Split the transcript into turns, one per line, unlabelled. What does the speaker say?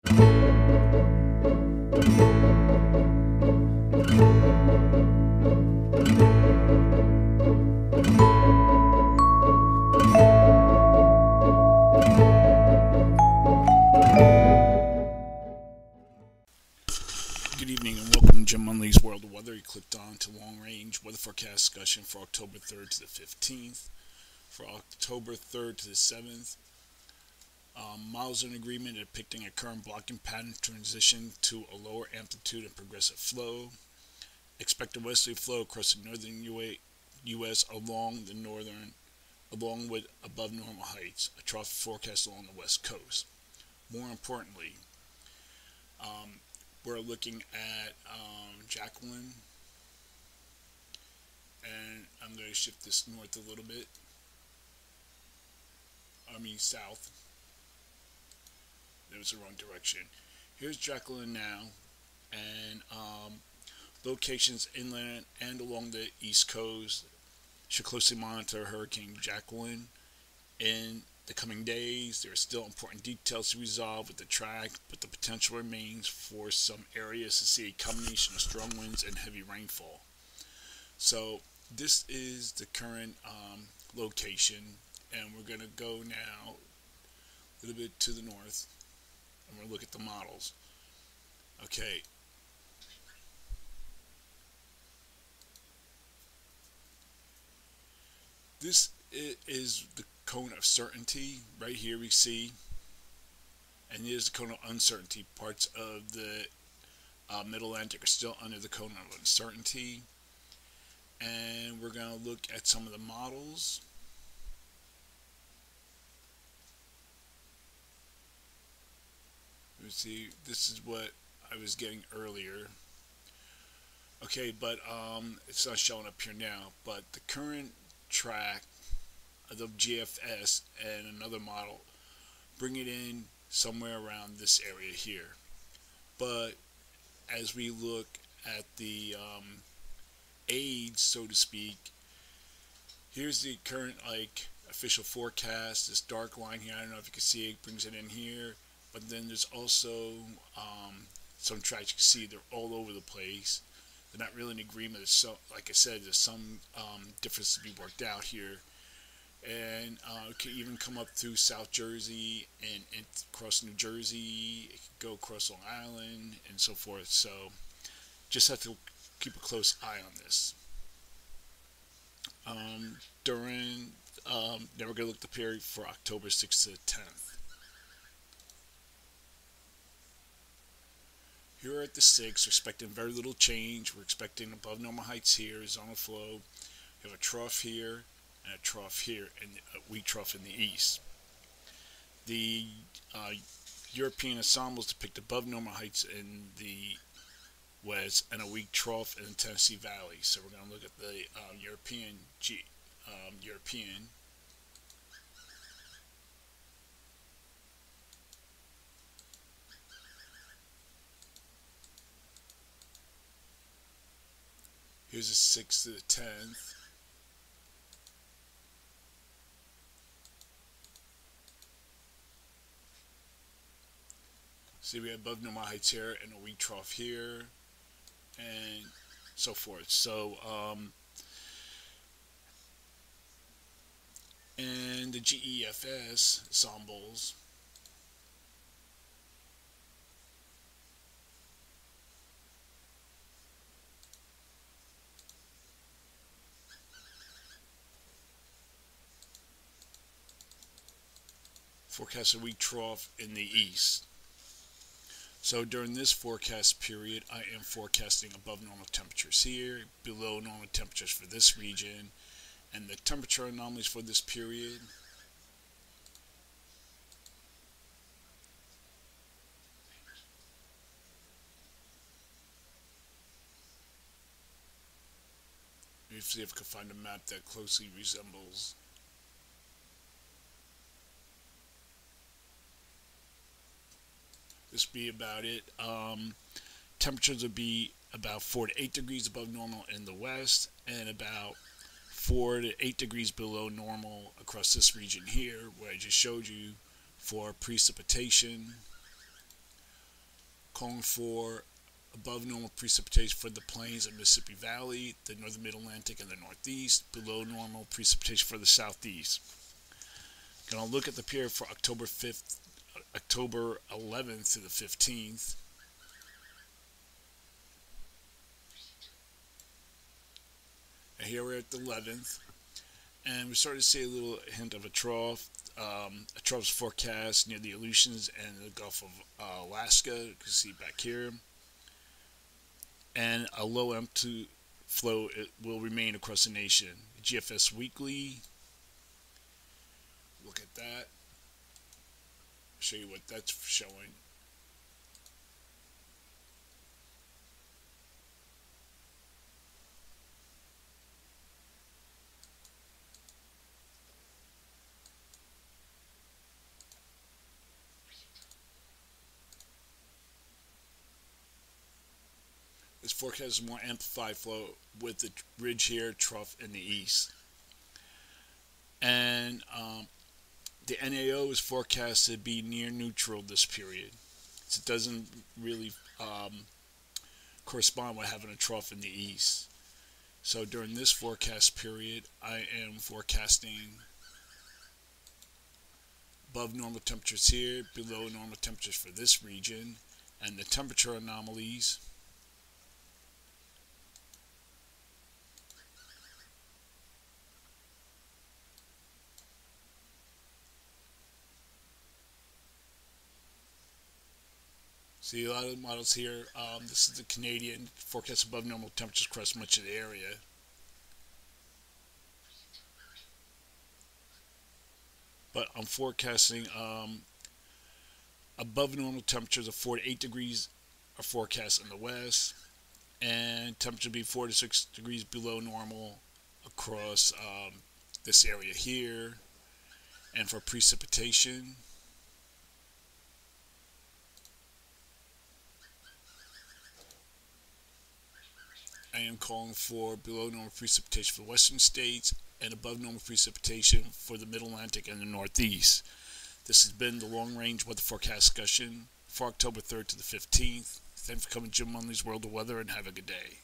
Good evening and welcome to Jim Munley's World of Weather. You clicked on to long range weather forecast discussion for October 3rd to the 15th. For October 3rd to the 7th, models are in agreement depicting a current blocking pattern transition to a lower amplitude and progressive flow. Expected westerly flow across the northern U.S. along with above normal heights. A trough forecast along the west coast. More importantly, we're looking at Jacqueline, and I'm going to shift this north a little bit. South. That was the wrong direction. Here's Jacqueline now, and locations inland and along the east coast should closely monitor Hurricane Jacqueline. In the coming days, there are still important details to resolve with the track, but the potential remains for some areas to see a combination of strong winds and heavy rainfall. So this is the current location, and we're going to go now a little bit to the north, and we're going to look at the models. Okay. This is the cone of certainty. Right here we see, and here's the cone of uncertainty. Parts of the Mid-Atlantic are still under the cone of uncertainty. And we're going to look at some of the models. Let's see, this is what I was getting earlier. Okay, but it's not showing up here now, but the current track of the GFS and another model bring it in somewhere around this area here. But as we look at the aids, so to speak, here's the current official forecast. This dark line here, I don't know if you can see it, brings it in here. But then there's also some tracks you can see they're all over the place. They're not really in agreement. So, like I said, there's some difference to be worked out here. And it can even come up through South Jersey and across New Jersey. It can go across Long Island and so forth. So just have to keep a close eye on this. Then we're going to look at the period for October 6th to the 10th. Here at the 6th, we're expecting very little change. We're expecting above normal heights here, zone of flow. We have a trough here and a trough here, and a weak trough in the east. The European ensembles depict above normal heights in the west and a weak trough in the Tennessee Valley. So we're going to look at the European. Here's the 6th to the 10th. See, we have above normal heights here and a weak trough here, and so forth. So, and the GEFS ensembles. Forecast a weak trough in the east. So during this forecast period, I am forecasting above normal temperatures here, below normal temperatures for this region, and the temperature anomalies for this period. Let me see if I can find a map that closely resembles. This be about it. Temperatures would be about 4 to 8 degrees above normal in the west, and about 4 to 8 degrees below normal across this region here, where I just showed you for precipitation. calling for above normal precipitation for the plains of Mississippi Valley, the northern mid-Atlantic, and the Northeast. Below normal precipitation for the Southeast. Going to look at the period for October 11th to the 15th. And here we're at the 11th, and we're starting to see a little hint of a trough. A trough is forecast near the Aleutians and the Gulf of Alaska. You can see back here. And a low amplitude flow will remain across the nation. GFS Weekly. Look at that. Show you what that's showing. This forecast is more amplified flow with the ridge here, trough in the east. And the NAO is forecast to be near neutral this period. So it doesn't really correspond with having a trough in the east. So during this forecast period, I am forecasting above normal temperatures here, below normal temperatures for this region, and the temperature anomalies. See a lot of models here. This is the Canadian forecast above normal temperatures across much of the area. But I'm forecasting above normal temperatures of 4 to 8 degrees are forecast in the west, and temperature be 4 to 6 degrees below normal across this area here. And for precipitation, I am calling for below normal precipitation for the western states and above normal precipitation for the Mid-Atlantic and the Northeast. This has been the long-range weather forecast discussion for October 3rd to the 15th. Thanks for coming to Jim Munley's World of Weather, and have a good day.